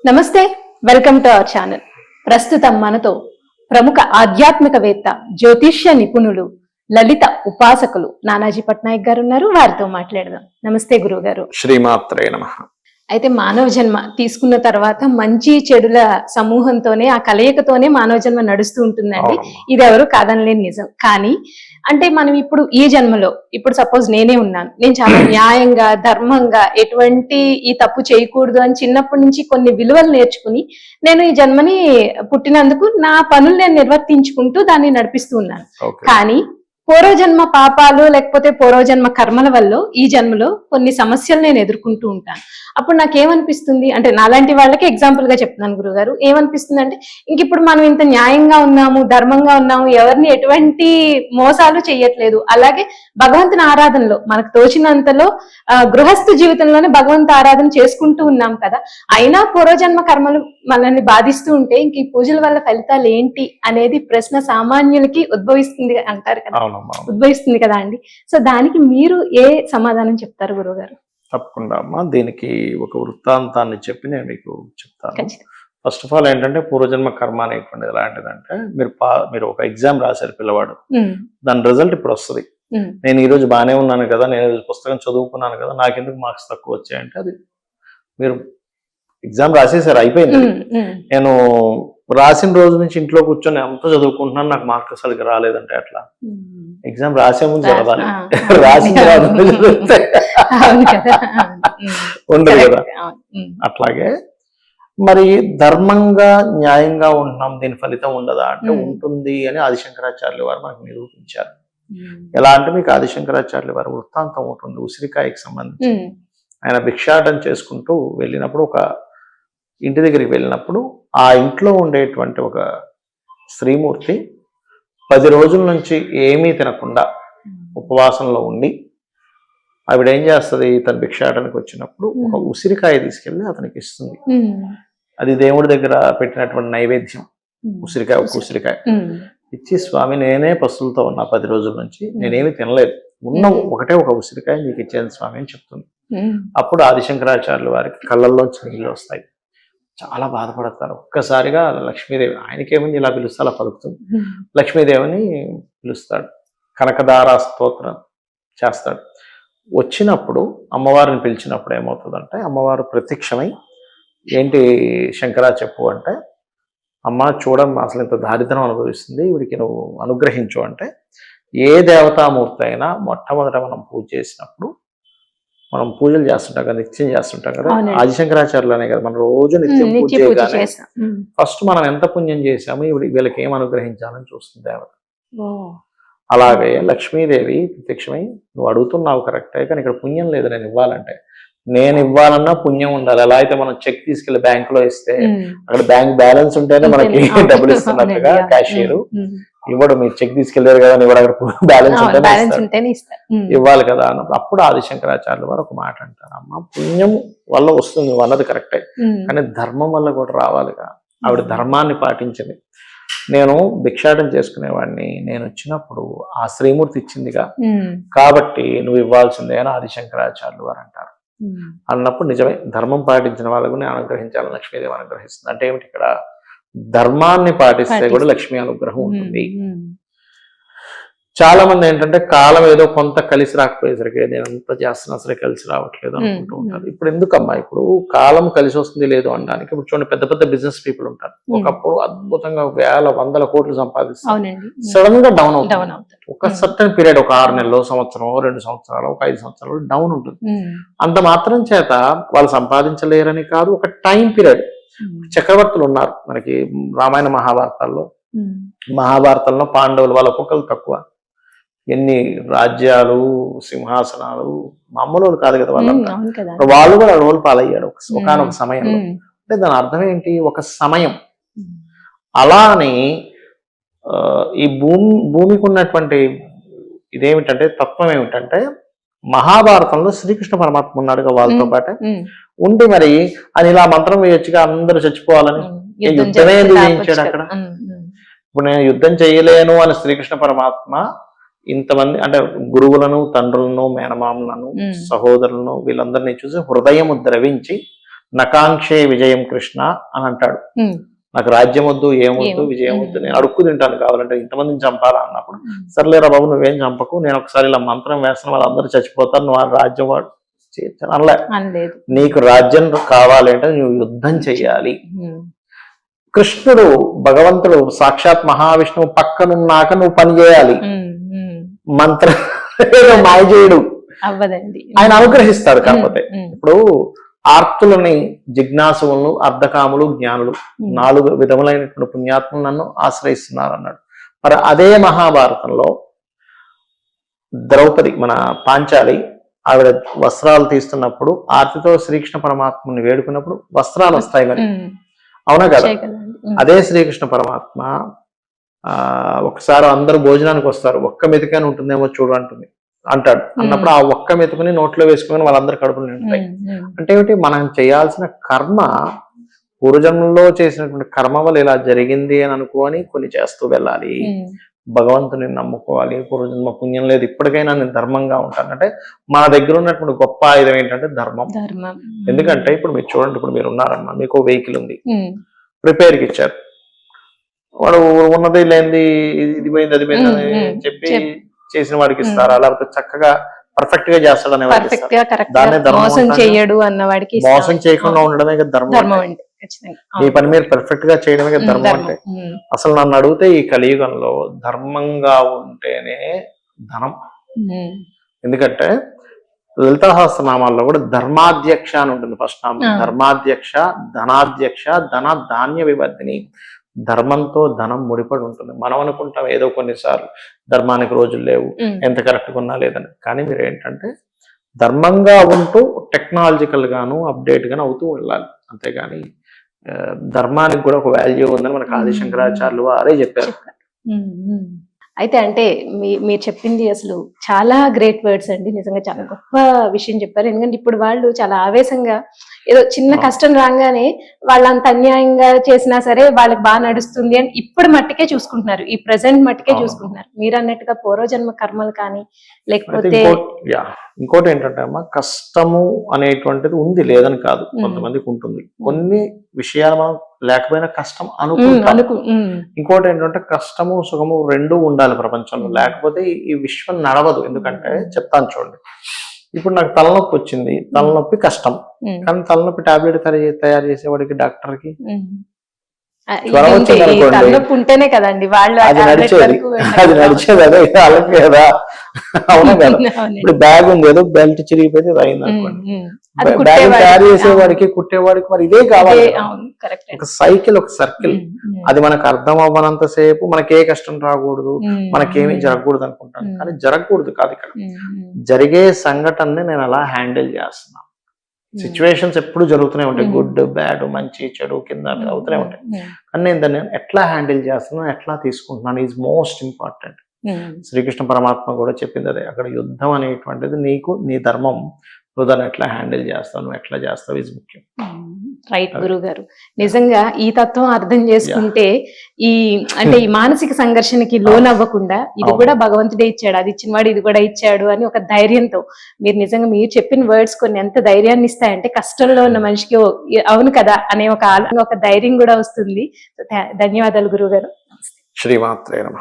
నమస్తే, welcome to our channel. ప్రస్తుతం మనతో ప్రముఖ ఆధ్యాత్మికవేత్త, జ్యోతిష్య నిపుణులు, లలిత ఉపాసకులు నానాజీ పట్నాయక్ గారు ఉన్నారు. వారితో మాట్లాడదాం. నమస్తే గురువు గారు. శ్రీమాత్రే నమః. అయితే మానవ జన్మ తీసుకున్న తర్వాత మంచి చెడుల సమూహంతోనే, ఆ కలయికతోనే మానవ జన్మ నడుస్తూ ఉంటుందండి. ఇది ఎవరు కాదనలేని నిజం. కానీ అంటే మనం ఇప్పుడు ఈ జన్మలో, ఇప్పుడు సపోజ్ నేనే ఉన్నాను, నేను చాలా న్యాయంగా, ధర్మంగా, ఎటువంటి ఈ తప్పు చేయకూడదు అని చిన్నప్పటి నుంచి కొన్ని విలువలు నేర్చుకుని నేను ఈ జన్మని పుట్టినందుకు నా పనులు నేను నిర్వర్తించుకుంటూ దాన్ని నడిపిస్తూ ఉన్నాను. కానీ పూర్వజన్మ పాపాలు లేకపోతే పూర్వజన్మ కర్మల వల్ల ఈ జన్మలో కొన్ని సమస్యలు నేను ఎదుర్కొంటూ ఉంటాను. అప్పుడు నాకేమనిపిస్తుంది అంటే, నాలాంటి వాళ్ళకి ఎగ్జాంపుల్ గా చెప్తున్నాను గురుగారు, ఏమనిపిస్తుంది అంటే, ఇంక ఇప్పుడు మనం ఇంత న్యాయంగా ఉన్నాము, ధర్మంగా ఉన్నాము, ఎవరిని ఎటువంటి మోసాలు చెయ్యట్లేదు, అలాగే భగవంతుని ఆరాధనలో మనకు తోచినంతలో గృహస్థ జీవితంలోనే భగవంతు ఆరాధన చేసుకుంటూ ఉన్నాం కదా, అయినా పూర్వజన్మ కర్మలు మనల్ని బాధిస్తూ ఉంటే ఇంక ఈ పూజల వల్ల ఫలితాలు ఏంటి అనేది ప్రశ్న సామాన్యులకి ఉద్భవిస్తుంది అంటారు కదా, ఉద్భవిస్తుంది కదా అండి. సో దానికి మీరు ఏ సమాధానం చెప్తారు గురువు గారు? తప్పకుండా అమ్మా, దీనికి ఒక వృత్తాంతాన్ని చెప్పి నేను మీకు చెప్తాను. ఫస్ట్ ఆఫ్ ఆల్ ఏంటంటే, పూర్వజన్మ కర్మ అనేటువంటిది ఎలాంటిదంటే, మీరు ఒక ఎగ్జామ్ రాశారు పిల్లవాడు, దాని రిజల్ట్ ఇప్పుడు వస్తుంది. నేను ఈ రోజు బాగానే ఉన్నాను కదా, నేను పుస్తకం చదువుకున్నాను కదా, నాకెందుకు మార్క్స్ తక్కువ వచ్చాయంటే, అది మీరు ఎగ్జామ్ రాసేసారు, అయిపోయింది. నేను రాసిన రోజు నుంచి ఇంట్లో కూర్చొని ఎంత చదువుకుంటున్నాను, నాకు మార్క్స్ అసలు రాలేదంటే అట్లా. ఎగ్జామ్ రాసే ముందు చదవాలి, రాసిన ఉండదు కదా. అట్లాగే మరి ధర్మంగా న్యాయంగా ఉంటున్నాం, దీని ఫలితం ఉండదా అంటే ఉంటుంది అని ఆదిశంకరాచార్యుల వారు మనకు నిరూపించారు. ఎలా అంటే, మీకు ఆదిశంకరాచార్యుల వారు వృత్తాంతం ఉంటుంది ఉసిరికాయకి సంబంధించి. ఆయన భిక్షాటన చేసుకుంటూ వెళ్ళినప్పుడు, ఒక ఇంటి దగ్గరికి వెళ్ళినప్పుడు, ఆ ఇంట్లో ఉండేటువంటి ఒక స్త్రీమూర్తి 10 రోజుల నుంచి ఏమీ తినకుండా ఉపవాసంలో ఉండి, ఆవిడ ఏం చేస్తుంది, తన భిక్షాటనకు వచ్చినప్పుడు ఒక ఉసిరికాయ తీసుకెళ్లి అతనికి ఇస్తుంది. అది దేవుడి దగ్గర పెట్టినటువంటి నైవేద్యం, ఉసిరికాయ. ఒక ఉసిరికాయ ఇచ్చి, స్వామి నేనే పస్తులతో ఉన్నా 10 రోజుల నుంచి, నేనేమి తినలేదు, ఉన్న ఒకటే ఒక ఉసిరికాయ మీకు ఇచ్చేది స్వామి అని చెప్తుంది. అప్పుడు ఆదిశంకరాచార్యుల వారికి కళ్ళల్లోంచి నీళ్ళు వస్తాయి, చాలా బాధపడతారు. ఒక్కసారిగా లక్ష్మీదేవి, ఆయనకేమని ఇలా పిలుస్తా అలా పలుకుతుంది, లక్ష్మీదేవిని పిలుస్తాడు, కనకదారా స్తోత్రం చేస్తాడు. వచ్చినప్పుడు అమ్మవారిని పిలిచినప్పుడు ఏమవుతుందంటే, అమ్మవారు ప్రత్యక్షమై, ఏంటి శంకరా చెప్పు అంటే, అమ్మ చూడమ్మా, అసలు ఇంత దారిద్రం అనుభవిస్తుంది, వీడికి నువ్వు అనుగ్రహించు అంటే, ఏ దేవతామూర్తి అయినా మొట్టమొదట మనం పూజ చేసినప్పుడు, మనం పూజలు చేస్తుంటాం కదా, నిత్యం చేస్తుంటాం కదా, ఆదిశంకరాచార్యులు అనే కదా మనం రోజు నిత్యం పూజ చేయగానే ఫస్ట్ మనం ఎంత పుణ్యం చేశాము, వీళ్ళకి ఏం అనుగ్రహించాలని చూస్తుంది దేవత. అలాగే లక్ష్మీదేవి ప్రత్యక్షమై, నువ్వు అడుగుతున్నావు కరెక్టే, కానీ ఇక్కడ పుణ్యం లేదు, నేను ఇవ్వాలంటే, నేను ఇవ్వాలన్నా పుణ్యం ఉండాలి. ఎలా అయితే మనం చెక్ తీసుకెళ్లి బ్యాంకులో ఇస్తే అక్కడ బ్యాంక్ బ్యాలెన్స్ ఉంటేనే మనకి డబ్బులు ఇస్తున్నట్టుగా క్యాషియర్ ఇవ్వడు, మీరు చెక్ తీసుకెళ్లారు కదా, ఇవ్వడు, అక్కడ బ్యాలెన్స్ ఉంటేనే ఇవ్వాలి కదా అన్నప్పుడు, అప్పుడు ఆదిశంకరాచార్యుల వారు ఒక మాట అంటారు, అమ్మ పుణ్యం వల్ల వస్తుంది, నువ్వు అన్నది కరెక్టే, కానీ ధర్మం వల్ల కూడా రావాలిగా. ఆవిడ ధర్మాన్ని పాటించింది. నేను భిక్షాటం చేసుకునేవాడిని, నేను వచ్చినప్పుడు ఆ శ్రీమూర్తి ఇచ్చిందిగా, కాబట్టి నువ్వు ఇవ్వాల్సిందే అని ఆదిశంకరాచార్యుల వారు అంటారు. అన్నప్పుడు నిజమే, ధర్మం పాటించిన వాళ్ళకు నేను అనుగ్రహించాలని లక్ష్మీదేవి అనుగ్రహిస్తుంది. అంటే ఏమిటి, ఇక్కడ ధర్మాన్ని పాటిస్తే కూడా లక్ష్మీ అనుగ్రహం ఉంటుంది. చాలా మంది ఏంటంటే, కాలం ఏదో కొంత కలిసి రాకపోయేసరికి నేను అంత చేస్తున్నా సరే కలిసి రావట్లేదు అనుకుంటూ ఉంటారు. ఇప్పుడు ఎందుకమ్మా, ఇప్పుడు కాలం కలిసి వస్తుంది లేదు అనడానికి, ఇప్పుడు చూడండి, పెద్ద పెద్ద బిజినెస్ పీపుల్ ఉంటారు, ఒకప్పుడు అద్భుతంగా వేల 100 కోట్లు సంపాదిస్తారు, సడన్ గా డౌన్ అవుతుంది. ఒక సర్టన్ పీరియడ్, ఒక 6 నెలలు, సంవత్సరం, 2 సంవత్సరాలు, ఒక 5 సంవత్సరాలు డౌన్ ఉంటుంది. అంత మాత్రం చేత వాళ్ళు సంపాదించలేరని కాదు, ఒక టైం పీరియడ్. చక్రవర్తులు ఉన్నారు మనకి రామాయణ మహాభారతంలో పాండవులు వాళ్ళ ఒక్కొక్కరు తక్కువ, ఎన్ని రాజ్యాలు, సింహాసనాలు, మామూలు కాదు కదా వాళ్ళంతా. వాళ్ళు కూడా రోల్ పాలయ్యాడు ఒకనొక సమయంలో. అంటే దాని అర్థం ఏంటి, ఒక సమయం. అలా అని ఈ భూమికి ఉన్నటువంటి ఇదేమిటంటే, తత్వం ఏమిటంటే, మహాభారతంలో శ్రీకృష్ణ పరమాత్మ ఉన్నాడుగా వాళ్ళతో పాటే ఉండి, మరి అని ఇలా మంత్రం వేయొచ్చుగా అందరూ చచ్చిపోవాలని, యుద్ధమే చేయించాడు అక్కడ. ఇప్పుడు నేను యుద్ధం చేయలేను అని శ్రీకృష్ణ పరమాత్మ ఇంతమంది అంటే గురువులను, తండ్రులను, మేనమామలను, సహోదరులను, వీళ్ళందరినీ చూసి హృదయము ద్రవించి నకాంక్షే విజయం కృష్ణ అని అంటాడు. నాకు రాజ్యం వద్దు, ఏమొద్దు, విజయం వద్దు, నేను అడుక్కు తింటాను కావాలంటే, ఇంతమందిని చంపాలా అన్నప్పుడు సర్లేరా బాబు నువ్వేం చంపకు, నేను ఒకసారి ఇలా మంత్రం వేస్తాను వాళ్ళందరూ చచ్చిపోతారు, నువ్వు ఆ రాజ్యం వాడు అనలే. నీకు రాజ్యం కావాలి అంటే నువ్వు యుద్ధం చెయ్యాలి. కృష్ణుడు భగవంతుడు సాక్షాత్ మహావిష్ణువు పక్కనున్నాక నువ్వు పని చేయాలి. మంత్రం మాయ చేయడు, ఆయన అనుగ్రహిస్తాడు. కాకపోతే ఇప్పుడు ఆర్తులని, జిజ్ఞాసులను, అర్ధకాములు, జ్ఞానులు 4 విధములైనటువంటి పుణ్యాత్ములు నన్ను ఆశ్రయిస్తున్నారు అన్నాడు. మరి అదే మహాభారతంలో ద్రౌపది మన పాంచాలి ఆవిడ వస్త్రాలు తీస్తున్నప్పుడు ఆర్తితో శ్రీకృష్ణ పరమాత్మని వేడుకున్నప్పుడు వస్త్రాలు వస్తాయి మరి, అవునా కదా? అదే శ్రీకృష్ణ పరమాత్మ ఒకసారి అందరూ భోజనానికి వస్తారు, ఒక్క మెతుకని ఉంటుందేమో చూడు అంటాడు. అన్నప్పుడు ఆ ఒక్క మెతుకుని నోట్లో వేసుకుని వాళ్ళందరూ కడుపులు నిండుతాయి. అంటే ఏమిటి, మనం చేయాల్సిన కర్మ పూర్వజన్మలో చేసినటువంటి కర్మ వల్ల ఇలా జరిగింది అని అనుకోని కొన్ని చేస్తూ వెళ్ళాలి. భగవంతుని నమ్ముకోవాలి. పూర్వజన్మ పుణ్యం లేదు, ఇప్పటికైనా నేను ధర్మంగా ఉంటాను అంటే మన దగ్గర ఉన్నటువంటి గొప్ప ఆయుధం ఏంటంటే ధర్మం. ఎందుకంటే ఇప్పుడు మీరు చూడండి, ఇప్పుడు మీరు ఉన్నారమ్మా, మీకు వెహికల్ ఉంది, రిపేర్కి ఇచ్చారు, వాడు ఉన్నది లేనిది ఇది పోయింది అది పోయింది అని చెప్పి చేసిన వాడికి ఇస్తారా, లేకపోతే చక్కగా పర్ఫెక్ట్ గా చేస్తాడనే దాన్ని మోసం చేయకుండా ఉండడమే కదా ధర్మం. ఈ పని మీరు పర్ఫెక్ట్ గా చేయడమే కదా ధర్మం అంటే. అసలు నన్ను అడిగితే ఈ కలియుగంలో ధర్మంగా ఉంటేనే ధనం. ఎందుకంటే లలితా సహస్రనామాల్లో కూడా ధర్మాధ్యక్ష అని ఉంటుంది ఫస్ట్ నామం. ధర్మాధ్యక్ష, ధనాధ్యక్ష, ధన ధాన్య వివర్ధిని. ధర్మంతో ధనం ముడిపడి ఉంటుంది. మనం అనుకుంటాం ఏదో కొన్నిసార్లు ధర్మానికి రోజులు లేవు, ఎంత కరెక్ట్గా ఉన్నా లేదని. కానీ మీరు ఏంటంటే ధర్మంగా ఉంటూ టెక్నాలజికల్ గాను అప్డేట్ గాను అవుతూ వెళ్ళాలి. అంతేగాని ధర్మానికి కూడా ఒక వాల్యూ ఉందని మనకు ఆది శంకరాచార్యులు వారే చెప్పారు. అయితే అంటే మీరు చెప్పింది అసలు చాలా గ్రేట్ వర్డ్స్ అండి, నిజంగా చాలా గొప్ప విషయం చెప్పారు. ఎందుకంటే ఇప్పుడు వాళ్ళు చాలా ఆవేశంగా ఏదో చిన్న కష్టం రాగానే వాళ్ళంత అన్యాయంగా చేసినా సరే వాళ్ళకి బాగా నడుస్తుంది అని ఇప్పుడు మట్టికే చూసుకుంటున్నారు, ఈ ప్రజెంట్ మట్టికే చూసుకుంటున్నారు. మీరు అన్నట్టుగా పూర్వజన్మ కర్మలు కానీ లేకపోతే ఇంకోటి ఏంటంటే అమ్మా, కష్టము అనేటువంటిది ఉంది లేదని కాదు, కొంతమందికి ఉంటుంది. కొన్ని విషయాలు మనం లేకపోయినా కష్టం అనుకుంటాం. ఇంకోటి ఏంటంటే కష్టము సుఖము రెండూ ఉండాలి ప్రపంచంలో, లేకపోతే ఈ విశ్వం నడవదు. ఎందుకంటే చెప్తాను చూడండి, ఇప్పుడు నాకు తలనొప్పి వచ్చింది, తలనొప్పి కష్టం, కానీ తలనొప్పి టాబ్లెట్ తయారు చేసేవాడికి డాక్టర్కి ఉంటేనే కదండి వాళ్ళు అది నడిచేది అదే వాళ్ళకి కదా, అవునా కదా? ఇప్పుడు బ్యాగ్ ఉంది, ఏదో బెల్ట్ చిరిగిపోతే అయింది అనుకోండి, బ్యాగ్ తయారు చేసేవాడికి కుట్టేవాడికి మరి ఇదే కావాలి. ఒక సైకిల్, ఒక సర్కిల్, అది మనకు అర్థం అవ్వనంత సేపు మనకే కష్టం రాకూడదు, మనకేమీ జరగకూడదు అనుకుంటాను. కానీ జరగకూడదు కాదు, ఇక్కడ జరిగే సంఘటనని నేను అలా హ్యాండిల్ చేస్తున్నాను. సిచ్యువేషన్స్ ఎప్పుడు జరుగుతూనే ఉంటాయి, గుడ్ బ్యాడ్, మంచి చెడు కింద అవుతూనే ఉంటాయి. కానీ నేను దాన్ని ఎట్లా హ్యాండిల్ చేస్తున్నాను, ఎట్లా తీసుకుంటున్నాను ఈజ్ మోస్ట్ ఇంపార్టెంట్. శ్రీకృష్ణ పరమాత్మ కూడా చెప్పింది అదే, అక్కడ యుద్ధం అనేటువంటిది నీకు నీ ధర్మం, నువ్వు దాన్ని ఎట్లా హ్యాండిల్ చేస్తావు, నువ్వు ఎట్లా చేస్తావు ఇది ముఖ్యం. రైట్ గురువు గారు, నిజంగా ఈ తత్వం అర్థం చేసుకుంటే ఈ మానసిక సంఘర్షణకి లోన్ అవ్వకుండా ఇది కూడా భగవంతుడే ఇచ్చాడు, అది ఇచ్చినవాడు ఇది కూడా ఇచ్చాడు అని ఒక ధైర్యంతో మీరు నిజంగా మీరు చెప్పిన వర్డ్స్ కొన్ని ఎంత ధైర్యాన్ని ఇస్తాయంటే కష్టంలో ఉన్న మనిషికి అవును కదా అనే ఒక ధైర్యం కూడా వస్తుంది. ధన్యవాదాలు గురువు గారు. శ్రీమాత్రే నమః.